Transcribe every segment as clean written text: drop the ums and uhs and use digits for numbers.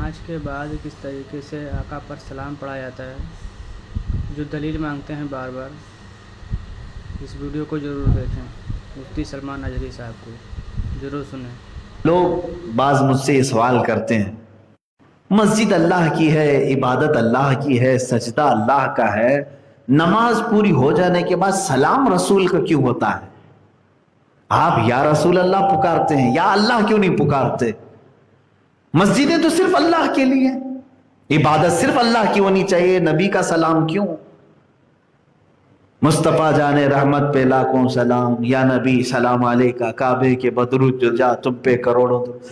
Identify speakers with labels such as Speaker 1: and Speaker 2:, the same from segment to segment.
Speaker 1: نماز کے بعد کس طریقے سے آقا پر سلام پڑھا جاتا ہے، جو دلیل مانگتے ہیں بار بار، اس ویڈیو کو ضرور دیکھیں۔ مفتی سلمان نجری صاحب کو ضرور سنیں۔
Speaker 2: لوگ بعض مجھ سے یہ سوال کرتے ہیں، مسجد اللہ کی ہے، عبادت اللہ کی ہے، سجدہ اللہ کا ہے، نماز پوری ہو جانے کے بعد سلام رسول کا کیوں ہوتا ہے؟ آپ یا رسول اللہ پکارتے ہیں، یا اللہ کیوں نہیں پکارتے؟ مسجدیں تو صرف اللہ کے لیے، عبادت صرف اللہ کی ہونی چاہیے، نبی کا سلام کیوں؟ مصطفیٰ جان رحمت پہ لاکھوں سلام، یا نبی سلام علیکہ، کعبے کے بدرود جا تم پہ کروڑوں درود۔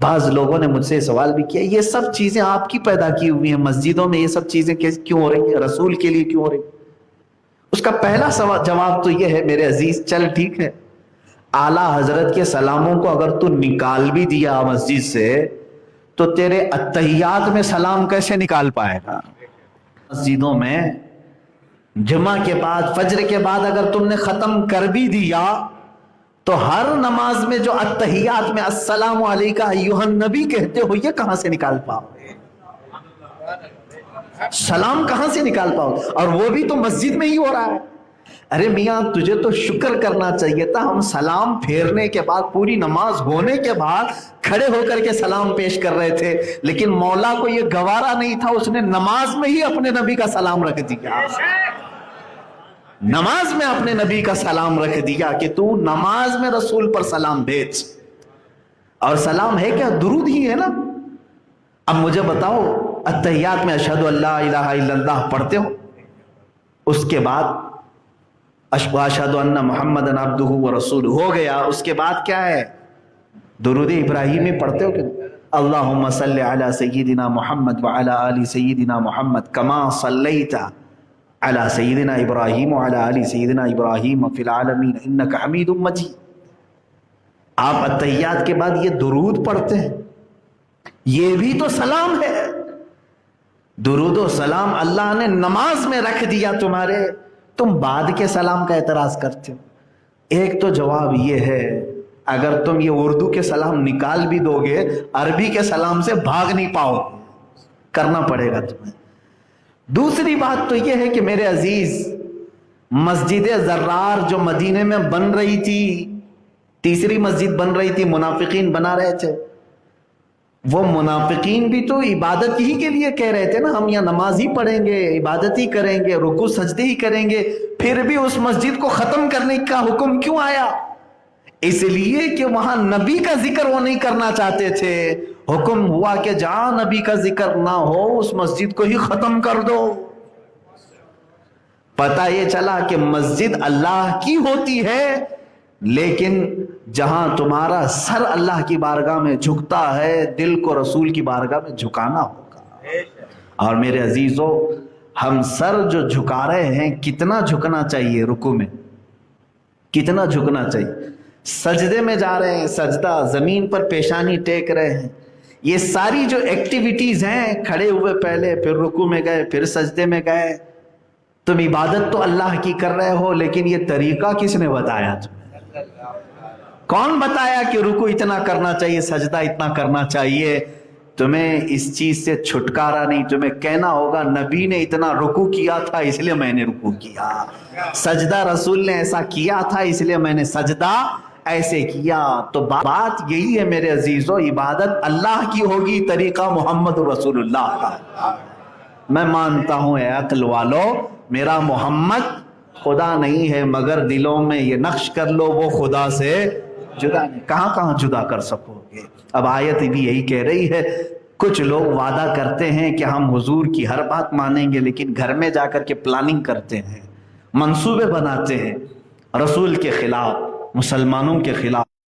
Speaker 2: بعض لوگوں نے مجھ سے سوال بھی کیا، یہ سب چیزیں آپ کی پیدا کی ہوئی ہیں، مسجدوں میں یہ سب چیزیں کیوں ہو رہی ہیں، رسول کے لیے کیوں ہو رہی ہیں؟ اس کا پہلا جواب تو یہ ہے میرے عزیز، چل ٹھیک ہے، اعلیٰ حضرت کے سلاموں کو اگر تو نکال بھی دیا مسجد سے تو تیرے اتحیات میں سلام کیسے نکال پائے گا؟ مسجدوں میں جمعہ کے بعد، فجر کے بعد اگر تم نے ختم کر بھی دیا تو ہر نماز میں جو اتحیات میں السلام علیکہ ایھا النبی کہتے ہو، یہ کہاں سے نکال پاؤ گے؟ سلام کہاں سے نکال پاؤ گے؟ اور وہ بھی تو مسجد میں ہی ہو رہا ہے۔ ارے میاں تجھے تو شکر کرنا چاہیے تھا، ہم سلام پھیرنے کے بعد، پوری نماز ہونے کے بعد کھڑے ہو کر کے سلام پیش کر رہے تھے، لیکن مولا کو یہ گوارا نہیں تھا، اس نے نماز میں ہی اپنے نبی کا سلام رکھ دیا۔ نماز میں اپنے نبی کا سلام رکھ دیا کہ تو نماز میں رسول پر سلام بھیج۔ اور سلام ہے کیا؟ درود ہی ہے نا۔ اب مجھے بتاؤ، اتحیات میں اشہد ان لا الہ الا اللہ پڑھتے ہو، اس کے بعد اشہد ان محمدً عبدہ ورسولہ ہو گیا، اس کے بعد کیا ہے؟ درود ابراہیمی پڑھتے ہو کہ اللہم صلی علی سیدنا محمد وعلی آل سیدنا محمد کما صلیت علی سیدنا ابراہیم وعلی آل سیدنا ابراہیم فی العالمین انک حمید مجید۔ آپ اتحیات کے بعد یہ درود پڑھتے ہیں، یہ بھی تو سلام ہے۔ درود و سلام اللہ نے نماز میں رکھ دیا تمہارے، تم بعد کے سلام کا اعتراض کرتے ہو۔ ایک تو جواب یہ ہے، اگر تم یہ اردو کے سلام نکال بھی دو گے، عربی کے سلام سے بھاگ نہیں پاؤ، کرنا پڑے گا تمہیں۔ دوسری بات تو یہ ہے کہ میرے عزیز، مسجد زرار جو مدینے میں بن رہی تھی، تیسری مسجد بن رہی تھی، منافقین بنا رہے تھے، وہ منافقین بھی تو عبادت ہی کے لیے کہہ رہے تھے نا، ہم یہاں نماز ہی پڑھیں گے، عبادت ہی کریں گے، رکوع سجدے ہی کریں گے، پھر بھی اس مسجد کو ختم کرنے کا حکم کیوں آیا؟ اس لیے کہ وہاں نبی کا ذکر وہ نہیں کرنا چاہتے تھے، حکم ہوا کہ جہاں نبی کا ذکر نہ ہو اس مسجد کو ہی ختم کر دو۔ پتہ یہ چلا کہ مسجد اللہ کی ہوتی ہے، لیکن جہاں تمہارا سر اللہ کی بارگاہ میں جھکتا ہے، دل کو رسول کی بارگاہ میں جھکانا ہوگا۔ اور میرے عزیزو، ہم سر جو جھکا رہے ہیں، کتنا جھکنا چاہیے؟ رکوع میں کتنا جھکنا چاہیے؟ سجدے میں جا رہے ہیں، سجدہ، زمین پر پیشانی ٹیک رہے ہیں، یہ ساری جو ایکٹیویٹیز ہیں، کھڑے ہوئے پہلے، پھر رکوع میں گئے، پھر سجدے میں گئے، تم عبادت تو اللہ کی کر رہے ہو، لیکن یہ طریقہ کس نے بتایا تمہیں؟ کون بتایا کہ رکوع اتنا کرنا چاہیے، سجدہ اتنا کرنا چاہیے؟ تمہیں اس چیز سے چھٹکارا نہیں، تمہیں کہنا ہوگا نبی نے اتنا رکوع کیا تھا اس لیے میں نے رکوع کیا، سجدہ رسول نے ایسا کیا تھا اس لیے میں نے سجدہ ایسے کیا۔ تو بات یہی ہے میرے عزیزو، عبادت اللہ کی ہوگی، طریقہ محمد رسول اللہ کا۔ میں مانتا ہوں اے عقل والو، میرا محمد خدا نہیں ہے، مگر دلوں میں یہ نقش کر لو وہ خدا سے جدا نہیں۔ کہاں جدا کر سکو گے؟ اب آیت بھی یہی کہہ رہی ہے، کچھ لوگ وعدہ کرتے ہیں کہ ہم حضور کی ہر بات مانیں گے، لیکن گھر میں جا کر کے پلاننگ کرتے ہیں، منصوبے بناتے ہیں رسول کے خلاف، مسلمانوں کے خلاف۔